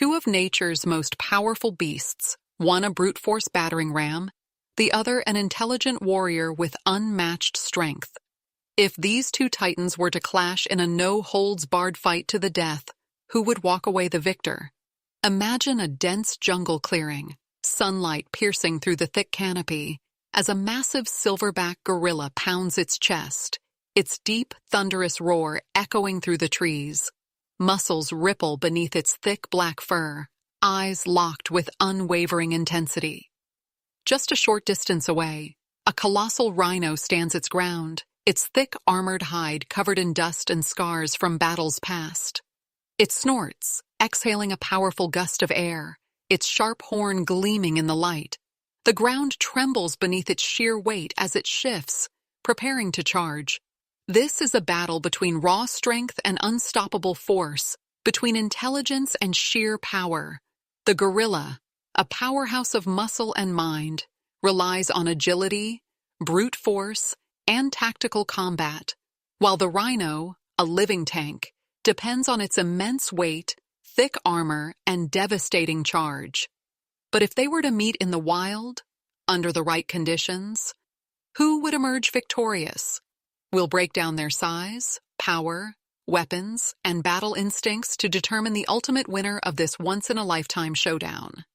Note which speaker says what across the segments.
Speaker 1: Two of nature's most powerful beasts, one a brute force battering ram, the other an intelligent warrior with unmatched strength. If these two titans were to clash in a no-holds-barred fight to the death, who would walk away the victor? Imagine a dense jungle clearing, sunlight piercing through the thick canopy, as a massive silverback gorilla pounds its chest, its deep, thunderous roar echoing through the trees. Muscles ripple beneath its thick black fur, eyes locked with unwavering intensity. Just a short distance away, a colossal rhino stands its ground, its thick armored hide covered in dust and scars from battles past. It snorts, exhaling a powerful gust of air, its sharp horn gleaming in the light. The ground trembles beneath its sheer weight as it shifts, preparing to charge. This is a battle between raw strength and unstoppable force, between intelligence and sheer power. The gorilla, a powerhouse of muscle and mind, relies on agility, brute force, and tactical combat, while the rhino, a living tank, depends on its immense weight, thick armor, and devastating charge. But if they were to meet in the wild, under the right conditions, who would emerge victorious? We'll break down their size, power, weapons, and battle instincts to determine the ultimate winner of this once-in-a-lifetime showdown.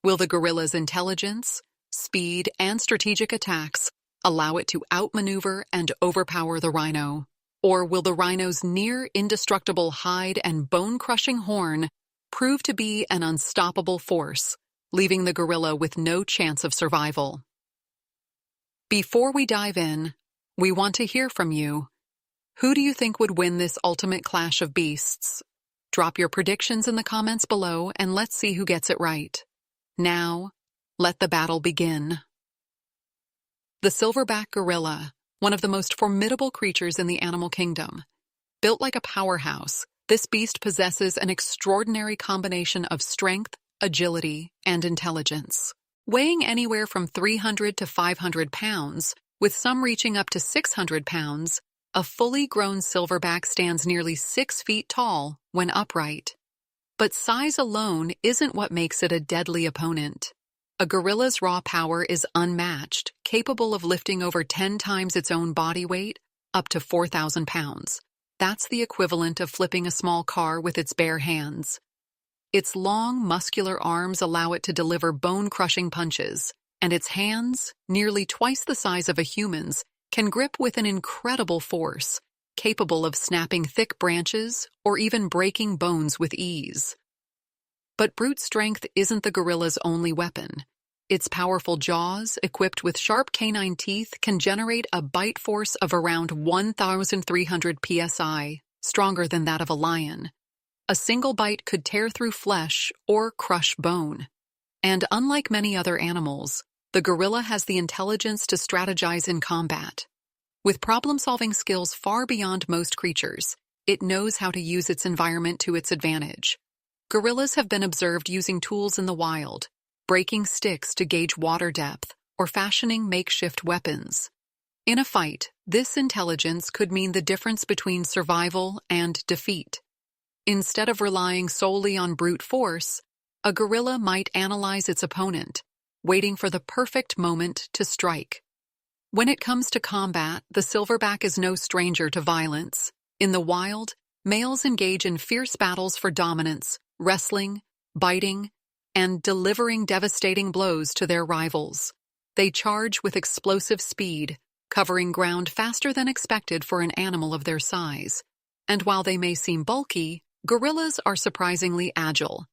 Speaker 1: Will the gorilla's intelligence, speed, and strategic attacks allow it to outmaneuver and overpower the rhino? Or will the rhino's near-indestructible hide and bone-crushing horn prove to be an unstoppable force, leaving the gorilla with no chance of survival? Before we dive in, we want to hear from you. Who do you think would win this ultimate clash of beasts? Drop your predictions in the comments below and let's see who gets it right. Now, let the battle begin. The silverback gorilla, one of the most formidable creatures in the animal kingdom. Built like a powerhouse, this beast possesses an extraordinary combination of strength, agility, and intelligence. Weighing anywhere from 300 to 500 pounds, with some reaching up to 600 pounds, a fully grown silverback stands nearly 6 feet tall when upright. But size alone isn't what makes it a deadly opponent. A gorilla's raw power is unmatched, capable of lifting over 10 times its own body weight, up to 4,000 pounds. That's the equivalent of flipping a small car with its bare hands. Its long, muscular arms allow it to deliver bone-crushing punches, and its hands, nearly twice the size of a human's, can grip with an incredible force, capable of snapping thick branches or even breaking bones with ease. But brute strength isn't the gorilla's only weapon. Its powerful jaws, equipped with sharp canine teeth, can generate a bite force of around 1,300 psi, stronger than that of a lion. A single bite could tear through flesh or crush bone. And unlike many other animals, the gorilla has the intelligence to strategize in combat. With problem-solving skills far beyond most creatures, it knows how to use its environment to its advantage. Gorillas have been observed using tools in the wild, breaking sticks to gauge water depth, or fashioning makeshift weapons. In a fight, this intelligence could mean the difference between survival and defeat. Instead of relying solely on brute force, a gorilla might analyze its opponent, waiting for the perfect moment to strike. When it comes to combat, the silverback is no stranger to violence. In the wild, males engage in fierce battles for dominance, wrestling, biting, and delivering devastating blows to their rivals. They charge with explosive speed, covering ground faster than expected for an animal of their size. And while they may seem bulky, gorillas are surprisingly agile.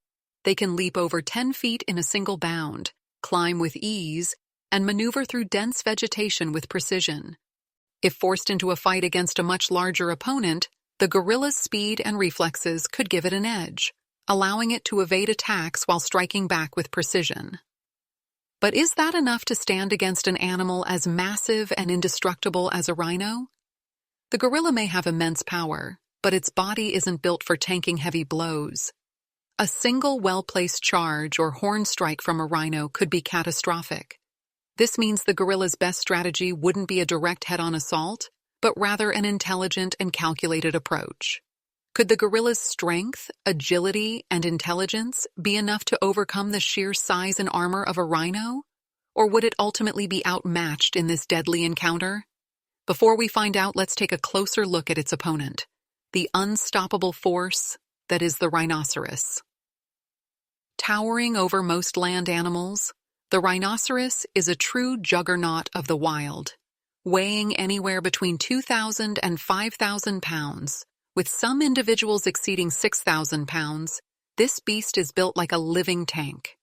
Speaker 1: They can leap over 10 feet in a single bound, climb with ease, and maneuver through dense vegetation with precision. If forced into a fight against a much larger opponent, the gorilla's speed and reflexes could give it an edge, allowing it to evade attacks while striking back with precision. But is that enough to stand against an animal as massive and indestructible as a rhino? The gorilla may have immense power, but its body isn't built for tanking heavy blows. A single well-placed charge or horn strike from a rhino could be catastrophic. This means the gorilla's best strategy wouldn't be a direct head-on assault, but rather an intelligent and calculated approach. Could the gorilla's strength, agility, and intelligence be enough to overcome the sheer size and armor of a rhino? Or would it ultimately be outmatched in this deadly encounter? Before we find out, let's take a closer look at its opponent, the unstoppable force that is the rhinoceros. Towering over most land animals, the rhinoceros is a true juggernaut of the wild, weighing anywhere between 2,000 and 5,000 pounds. With some individuals exceeding 6,000 pounds, this beast is built like a living tank.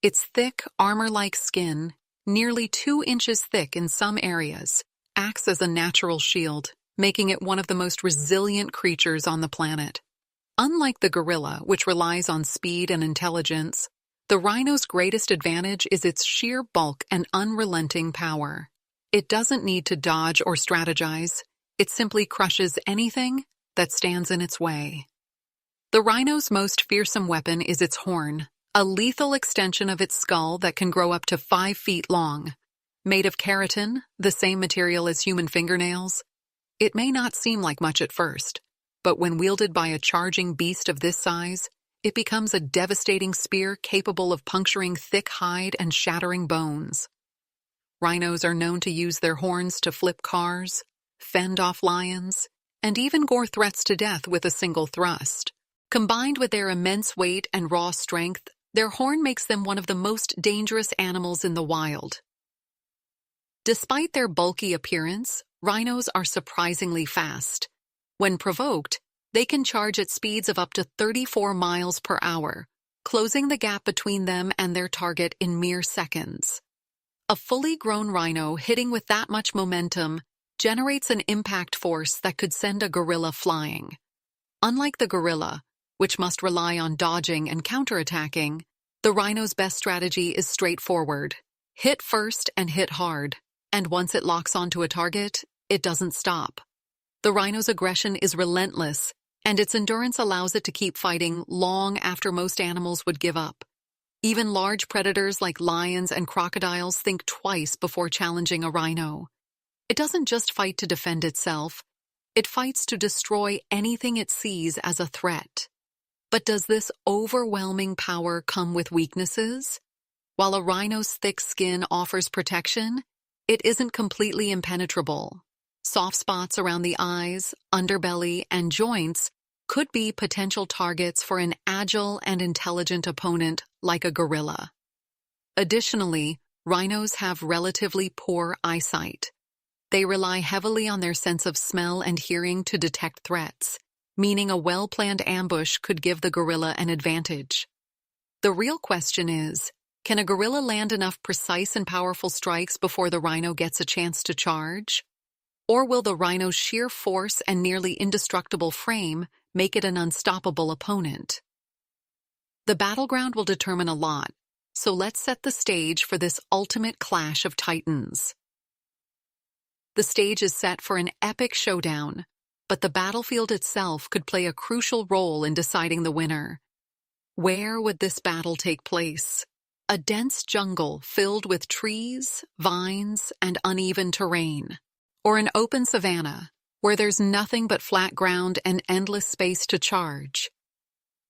Speaker 1: Its thick, armor-like skin, nearly 2 inches thick in some areas, acts as a natural shield, making it one of the most resilient creatures on the planet. Unlike the gorilla, which relies on speed and intelligence, the rhino's greatest advantage is its sheer bulk and unrelenting power. It doesn't need to dodge or strategize. It simply crushes anything that stands in its way. The rhino's most fearsome weapon is its horn, a lethal extension of its skull that can grow up to 5 feet long. Made of keratin, the same material as human fingernails, it may not seem like much at first, but when wielded by a charging beast of this size, it becomes a devastating spear capable of puncturing thick hide and shattering bones. Rhinos are known to use their horns to flip cars, fend off lions, and even gore threats to death with a single thrust. Combined with their immense weight and raw strength, their horn makes them one of the most dangerous animals in the wild. Despite their bulky appearance, rhinos are surprisingly fast. When provoked, they can charge at speeds of up to 34 miles per hour, closing the gap between them and their target in mere seconds. A fully grown rhino hitting with that much momentum generates an impact force that could send a gorilla flying. Unlike the gorilla, which must rely on dodging and counterattacking, the rhino's best strategy is straightforward. Hit first and hit hard, and once it locks onto a target, it doesn't stop. The rhino's aggression is relentless, and its endurance allows it to keep fighting long after most animals would give up. Even large predators like lions and crocodiles think twice before challenging a rhino. It doesn't just fight to defend itself, it fights to destroy anything it sees as a threat. But does this overwhelming power come with weaknesses? While a rhino's thick skin offers protection, it isn't completely impenetrable. Soft spots around the eyes, underbelly, and joints could be potential targets for an agile and intelligent opponent like a gorilla. Additionally, rhinos have relatively poor eyesight. They rely heavily on their sense of smell and hearing to detect threats, meaning a well-planned ambush could give the gorilla an advantage. The real question is, can a gorilla land enough precise and powerful strikes before the rhino gets a chance to charge? Or will the rhino's sheer force and nearly indestructible frame make it an unstoppable opponent? The battleground will determine a lot, so let's set the stage for this ultimate clash of titans. The stage is set for an epic showdown, but the battlefield itself could play a crucial role in deciding the winner. Where would this battle take place? A dense jungle filled with trees, vines, and uneven terrain. Or an open savanna, where there's nothing but flat ground and endless space to charge.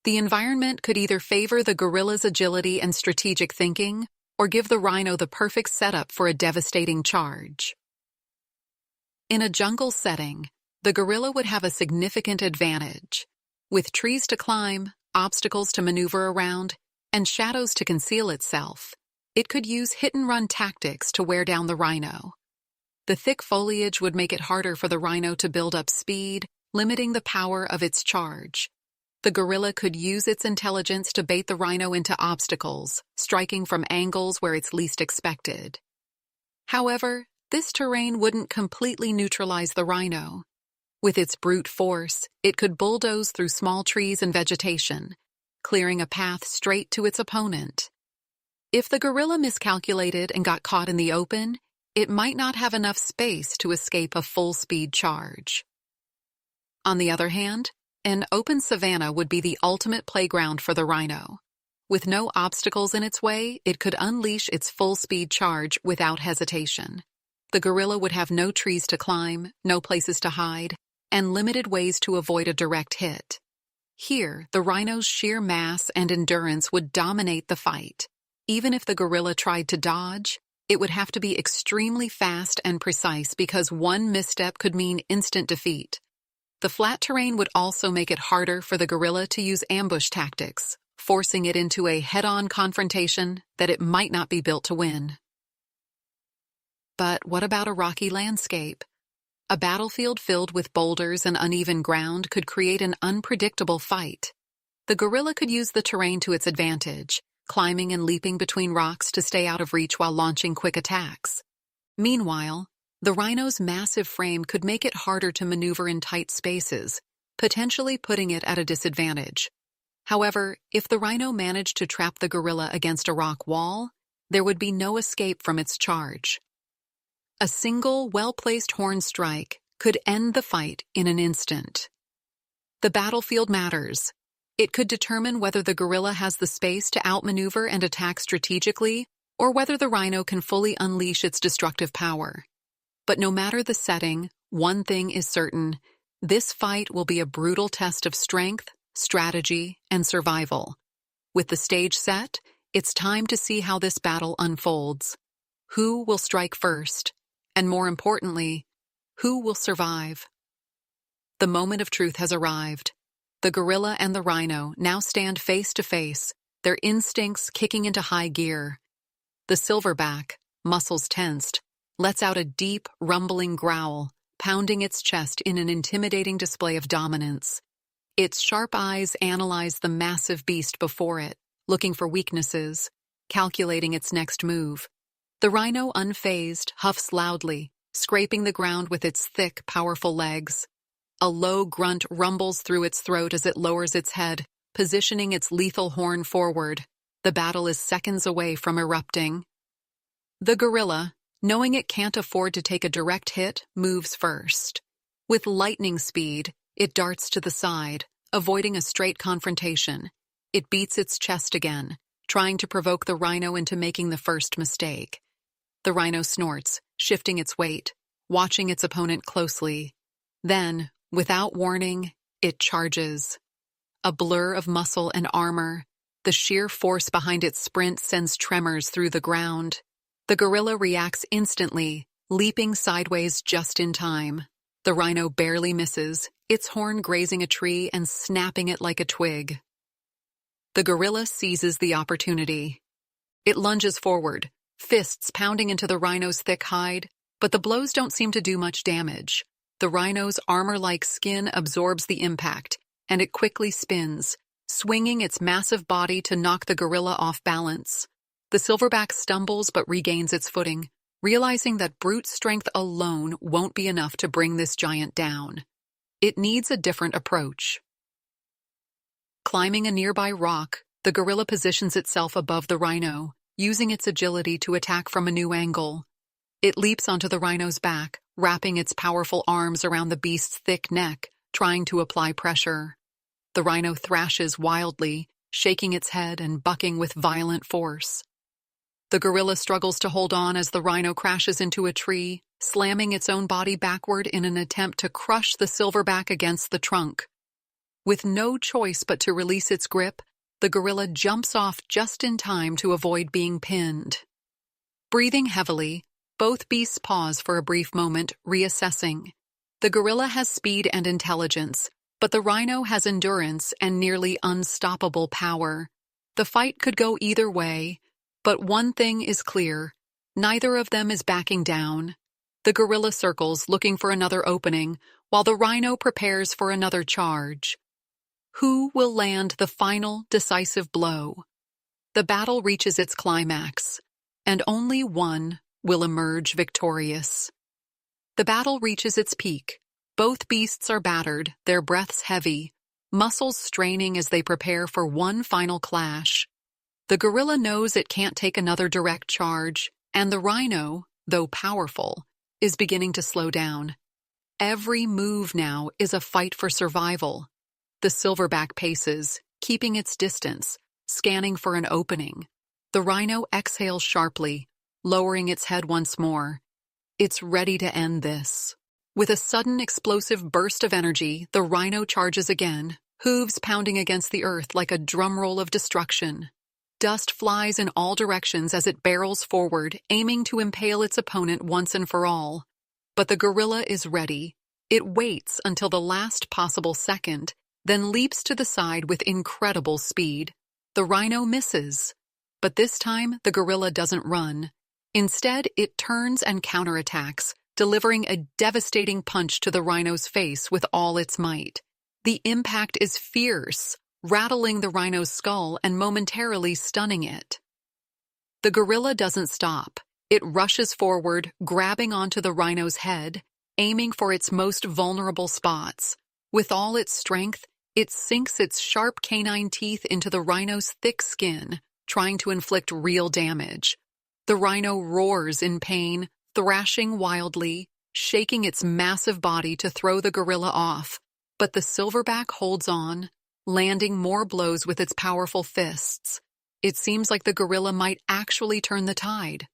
Speaker 1: The environment could either favor the gorilla's agility and strategic thinking, or give the rhino the perfect setup for a devastating charge. In a jungle setting, the gorilla would have a significant advantage. With trees to climb, obstacles to maneuver around, and shadows to conceal itself, it could use hit-and-run tactics to wear down the rhino. The thick foliage would make it harder for the rhino to build up speed, limiting the power of its charge. The gorilla could use its intelligence to bait the rhino into obstacles, striking from angles where it's least expected. However, this terrain wouldn't completely neutralize the rhino. With its brute force, it could bulldoze through small trees and vegetation, clearing a path straight to its opponent. If the gorilla miscalculated and got caught in the open, it might not have enough space to escape a full-speed charge. On the other hand, an open savanna would be the ultimate playground for the rhino. With no obstacles in its way, it could unleash its full-speed charge without hesitation. The gorilla would have no trees to climb, no places to hide, and limited ways to avoid a direct hit. Here, the rhino's sheer mass and endurance would dominate the fight. Even if the gorilla tried to dodge, it would have to be extremely fast and precise because one misstep could mean instant defeat. The flat terrain would also make it harder for the gorilla to use ambush tactics, forcing it into a head-on confrontation that it might not be built to win. But what about a rocky landscape? A battlefield filled with boulders and uneven ground could create an unpredictable fight. The gorilla could use the terrain to its advantage, climbing and leaping between rocks to stay out of reach while launching quick attacks. Meanwhile, the rhino's massive frame could make it harder to maneuver in tight spaces, potentially putting it at a disadvantage. However, if the rhino managed to trap the gorilla against a rock wall, there would be no escape from its charge. A single, well-placed horn strike could end the fight in an instant. The battlefield matters. It could determine whether the gorilla has the space to outmaneuver and attack strategically, or whether the rhino can fully unleash its destructive power. But no matter the setting, one thing is certain: this fight will be a brutal test of strength, strategy, and survival. With the stage set, it's time to see how this battle unfolds. Who will strike first? And more importantly, who will survive? The moment of truth has arrived. The gorilla and the rhino now stand face to face, their instincts kicking into high gear. The silverback, muscles tensed, lets out a deep, rumbling growl, pounding its chest in an intimidating display of dominance. Its sharp eyes analyze the massive beast before it, looking for weaknesses, calculating its next move. The rhino, unfazed, huffs loudly, scraping the ground with its thick, powerful legs. A low grunt rumbles through its throat as it lowers its head, positioning its lethal horn forward. The battle is seconds away from erupting. The gorilla, knowing it can't afford to take a direct hit, moves first. With lightning speed, it darts to the side, avoiding a straight confrontation. It beats its chest again, trying to provoke the rhino into making the first mistake. The rhino snorts, shifting its weight, watching its opponent closely. Then, without warning, it charges. A blur of muscle and armor, the sheer force behind its sprint sends tremors through the ground. The gorilla reacts instantly, leaping sideways just in time. The rhino barely misses, its horn grazing a tree and snapping it like a twig. The gorilla seizes the opportunity. It lunges forward, fists pounding into the rhino's thick hide, but the blows don't seem to do much damage. The rhino's armor-like skin absorbs the impact, and it quickly spins, swinging its massive body to knock the gorilla off balance. The silverback stumbles but regains its footing, realizing that brute strength alone won't be enough to bring this giant down. It needs a different approach. Climbing a nearby rock, the gorilla positions itself above the rhino, using its agility to attack from a new angle. It leaps onto the rhino's back, wrapping its powerful arms around the beast's thick neck, trying to apply pressure. The rhino thrashes wildly, shaking its head and bucking with violent force. The gorilla struggles to hold on as the rhino crashes into a tree, slamming its own body backward in an attempt to crush the silverback against the trunk. With no choice but to release its grip, the gorilla jumps off just in time to avoid being pinned. Breathing heavily, both beasts pause for a brief moment, reassessing. The gorilla has speed and intelligence, but the rhino has endurance and nearly unstoppable power. The fight could go either way, but one thing is clear: neither of them is backing down. The gorilla circles, looking for another opening, while the rhino prepares for another charge. Who will land the final, decisive blow? The battle reaches its climax, and only one will emerge victorious. The battle reaches its peak. Both beasts are battered, their breaths heavy, muscles straining as they prepare for one final clash. The gorilla knows it can't take another direct charge, and the rhino, though powerful, is beginning to slow down. Every move now is a fight for survival. The silverback paces, keeping its distance, scanning for an opening. The rhino exhales sharply, lowering its head once more. It's ready to end this. With a sudden explosive burst of energy, the rhino charges again, hooves pounding against the earth like a drumroll of destruction. Dust flies in all directions as it barrels forward, aiming to impale its opponent once and for all. But the gorilla is ready. It waits until the last possible second, then leaps to the side with incredible speed. The rhino misses. But this time, the gorilla doesn't run. Instead, it turns and counterattacks, delivering a devastating punch to the rhino's face with all its might. The impact is fierce, rattling the rhino's skull and momentarily stunning it. The gorilla doesn't stop. It rushes forward, grabbing onto the rhino's head, aiming for its most vulnerable spots. With all its strength, it sinks its sharp canine teeth into the rhino's thick skin, trying to inflict real damage. The rhino roars in pain, thrashing wildly, shaking its massive body to throw the gorilla off. But the silverback holds on, landing more blows with its powerful fists. It seems like the gorilla might actually turn the tide.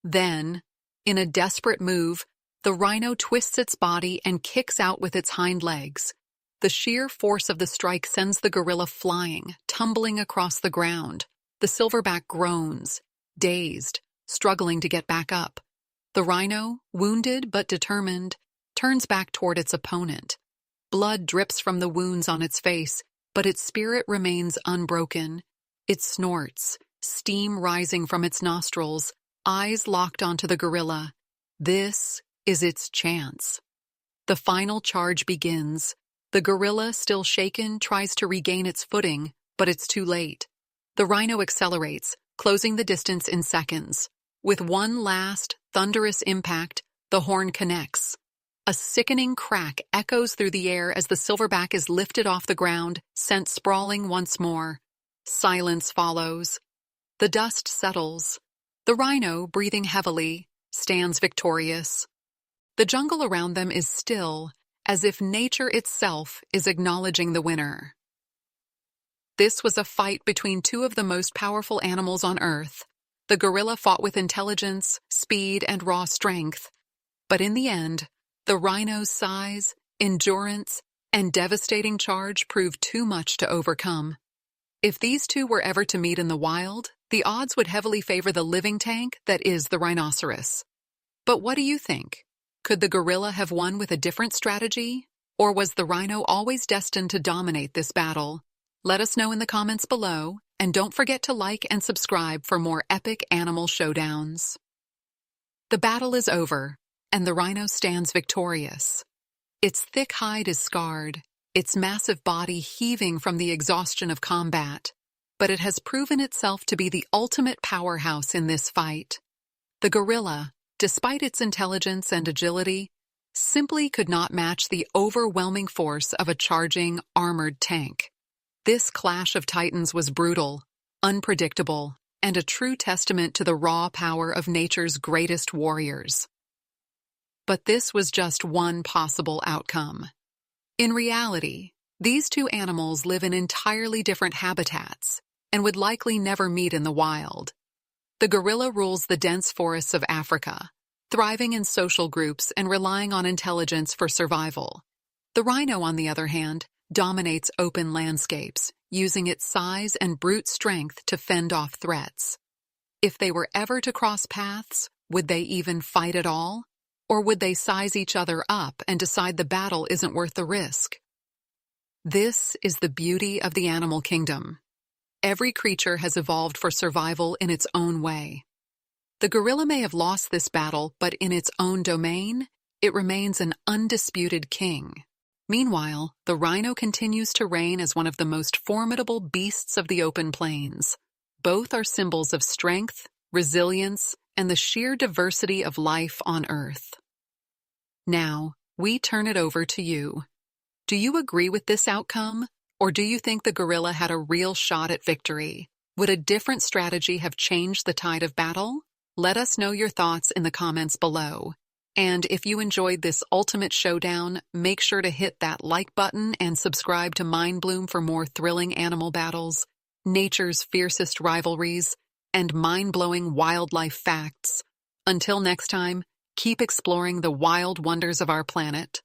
Speaker 1: Then, in a desperate move, the rhino twists its body and kicks out with its hind legs. The sheer force of the strike sends the gorilla flying, tumbling across the ground. The silverback groans, dazed, struggling to get back up. The rhino, wounded but determined, turns back toward its opponent. Blood drips from the wounds on its face, but its spirit remains unbroken. It snorts, steam rising from its nostrils, eyes locked onto the gorilla. This is its chance. The final charge begins. The gorilla, still shaken, tries to regain its footing, but it's too late. The rhino accelerates, closing the distance in seconds. With one last, thunderous impact, the horn connects. A sickening crack echoes through the air as the silverback is lifted off the ground, sent sprawling once more. Silence follows. The dust settles. The rhino, breathing heavily, stands victorious. The jungle around them is still, as if nature itself is acknowledging the winner. This was a fight between two of the most powerful animals on Earth. The gorilla fought with intelligence, speed, and raw strength. But in the end, the rhino's size, endurance, and devastating charge proved too much to overcome. If these two were ever to meet in the wild, the odds would heavily favor the living tank that is the rhinoceros. But what do you think? Could the gorilla have won with a different strategy? Or was the rhino always destined to dominate this battle? Let us know in the comments below, and don't forget to like and subscribe for more epic animal showdowns. The battle is over, and the rhino stands victorious. Its thick hide is scarred, its massive body heaving from the exhaustion of combat, but it has proven itself to be the ultimate powerhouse in this fight. The gorilla, despite its intelligence and agility, simply could not match the overwhelming force of a charging, armored tank. This clash of titans was brutal, unpredictable, and a true testament to the raw power of nature's greatest warriors. But this was just one possible outcome. In reality, these two animals live in entirely different habitats and would likely never meet in the wild. The gorilla rules the dense forests of Africa, thriving in social groups and relying on intelligence for survival. The rhino, on the other hand, dominates open landscapes, using its size and brute strength to fend off threats. If they were ever to cross paths, would they even fight at all? Or would they size each other up and decide the battle isn't worth the risk? This is the beauty of the animal kingdom. Every creature has evolved for survival in its own way. The gorilla may have lost this battle, but in its own domain, it remains an undisputed king. Meanwhile, the rhino continues to reign as one of the most formidable beasts of the open plains. Both are symbols of strength, resilience, and the sheer diversity of life on Earth. Now, we turn it over to you. Do you agree with this outcome, or do you think the gorilla had a real shot at victory? Would a different strategy have changed the tide of battle? Let us know your thoughts in the comments below. And if you enjoyed this ultimate showdown, make sure to hit that like button and subscribe to Mindbloom for more thrilling animal battles, nature's fiercest rivalries, and mind-blowing wildlife facts. Until next time, keep exploring the wild wonders of our planet.